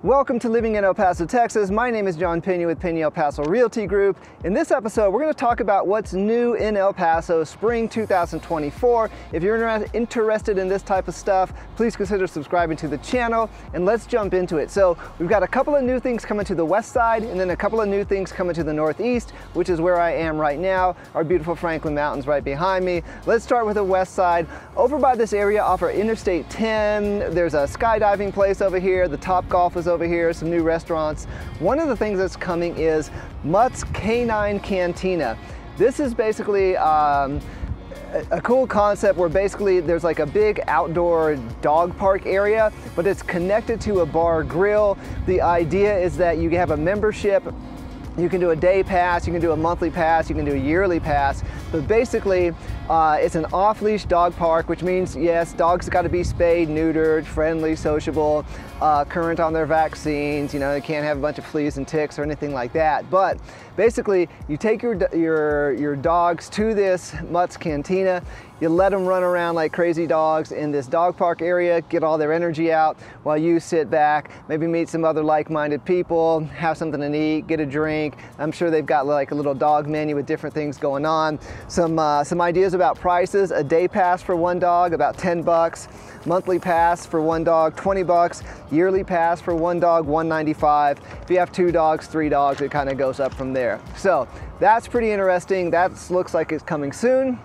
Welcome to Living in El Paso, Texas. My name is John Peña with Peña El Paso Realty Group. In this episode, we're going to talk about what's new in El Paso spring 2024. If you're interested in this type of stuff, please consider subscribing to the channel and let's jump into it. So we've got a couple of new things coming to the west side and then a couple of new things coming to the northeast, which is where I am right now. Our beautiful Franklin Mountains right behind me. Let's start with the west side. Over by this area off our Interstate 10, there's a skydiving place over here. The Top Golf is over here, some new restaurants. One of the things that's coming is Mutt's K9 Cantina. This is basically a cool concept where basically there's like a big outdoor dog park area, but it's connected to a bar grill. The idea is that you have a membership. You can do a day pass, you can do a monthly pass, you can do a yearly pass, but basically it's an off-leash dog park, which means, yes, dogs got to be spayed, neutered, friendly, sociable, current on their vaccines. You know, they can't have a bunch of fleas and ticks or anything like that. But basically, you take your dogs to this Mutt's Cantina, you let them run around like crazy dogs in this dog park area, get all their energy out while you sit back, maybe meet some other like-minded people, have something to eat, get a drink. I'm sure they've got like a little dog menu with different things going on. Some ideas about prices: a day pass for one dog, about 10 bucks. Monthly pass for one dog, 20 bucks. Yearly pass for one dog, $195. If you have two dogs, three dogs, it kind of goes up from there. So that's pretty interesting. That looks like it's coming soon.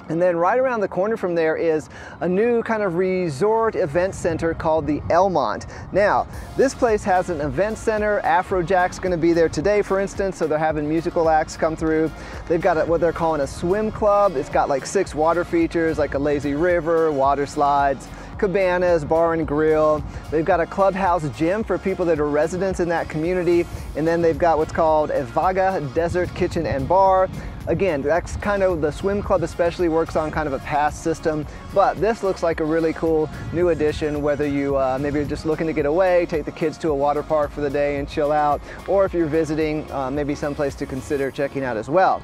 And then right around the corner from there is a new kind of resort event center called the Elmont. Now, this place has an event center. Afrojack's going to be there today, for instance, so they're having musical acts come through. They've got what they're calling a swim club. It's got like 6 water features, like a lazy river, water slides, cabanas, bar and grill. They've got a clubhouse gym for people that are residents in that community. And then they've got what's called a Vaga Desert Kitchen and Bar. Again, that's kind of, the swim club especially works on kind of a pass system, but this looks like a really cool new addition, whether you maybe you're just looking to get away, take the kids to a water park for the day and chill out, or if you're visiting, maybe someplace to consider checking out as well.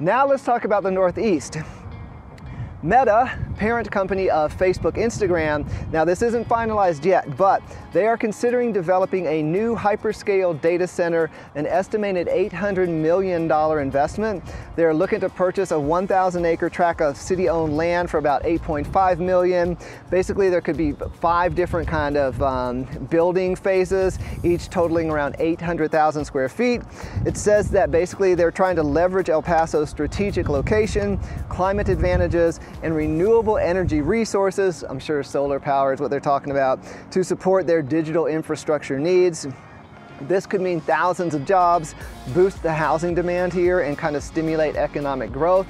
Now let's talk about the Northeast. Meta, parent company of Facebook, Instagram. Now this isn't finalized yet, but they are considering developing a new hyperscale data center, an estimated $800 million investment. They're looking to purchase a 1,000-acre tract of city-owned land for about $8.5 million. Basically, there could be 5 different kind of building phases, each totaling around 800,000 square feet. It says that basically they're trying to leverage El Paso's strategic location, climate advantages, and renewable energy resources, I'm sure solar power is what they're talking about, to support their digital infrastructure needs. This could mean thousands of jobs, boost the housing demand here, and kind of stimulate economic growth.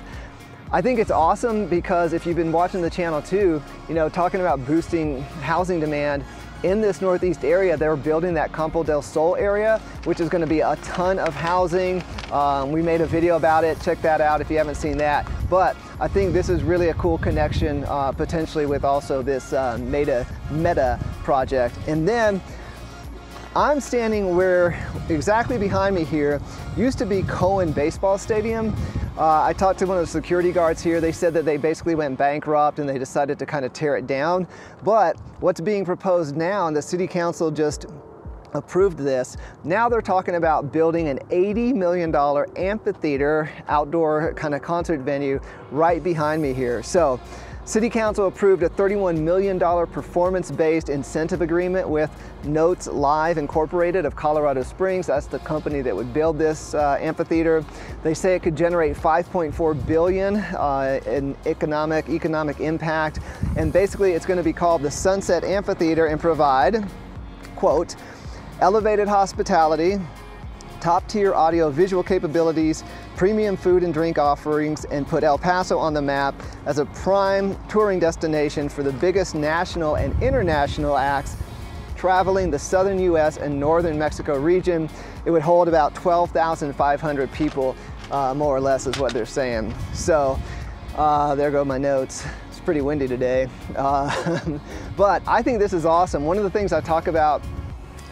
I think it's awesome because if you've been watching the channel too, you know, talking about boosting housing demand, in this northeast area, they're building that Campo del Sol area, which is going to be a ton of housing. We made a video about it. Check that out if you haven't seen that. But I think this is really a cool connection, potentially with also this Meta project. And then I'm standing where exactly behind me here used to be Cohen Baseball Stadium. I talked to one of the security guards here. They said that they basically went bankrupt and they decided to kind of tear it down. But what's being proposed now, and the city council just approved this, now they're talking about building an $80 million amphitheater, outdoor kind of concert venue right behind me here. So City Council approved a $31 million performance-based incentive agreement with Notes Live Incorporated of Colorado Springs. That's the company that would build this amphitheater. They say it could generate $5.4 billion in economic impact. And basically it's going to be called the Sunset Amphitheater and provide, quote, elevated hospitality, top-tier audio-visual capabilities, premium food and drink offerings, and put El Paso on the map as a prime touring destination for the biggest national and international acts traveling the southern U.S. and northern Mexico region. It would hold about 12,500 people, more or less is what they're saying. So there go my notes. It's pretty windy today. But I think this is awesome. One of the things I talk about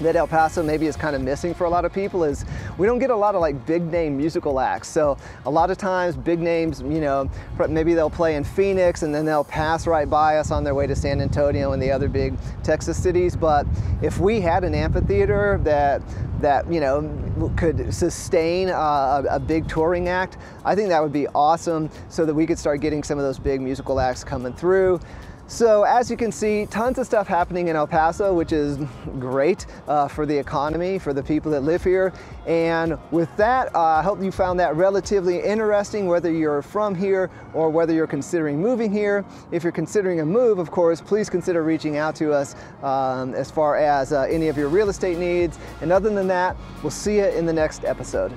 that El Paso maybe is kind of missing for a lot of people is we don't get a lot of like big name musical acts. So a lot of times big names, you know, maybe they'll play in Phoenix and then they'll pass right by us on their way to San Antonio and the other big Texas cities. But if we had an amphitheater that you know could sustain a big touring act, I think that would be awesome, so that we could start getting some of those big musical acts coming through. So as you can see, tons of stuff happening in El Paso, which is great for the economy, for the people that live here. And with that, I hope you found that relatively interesting, whether you're from here or whether you're considering moving here. If you're considering a move, of course, please consider reaching out to us as far as any of your real estate needs. And other than that, we'll see you in the next episode.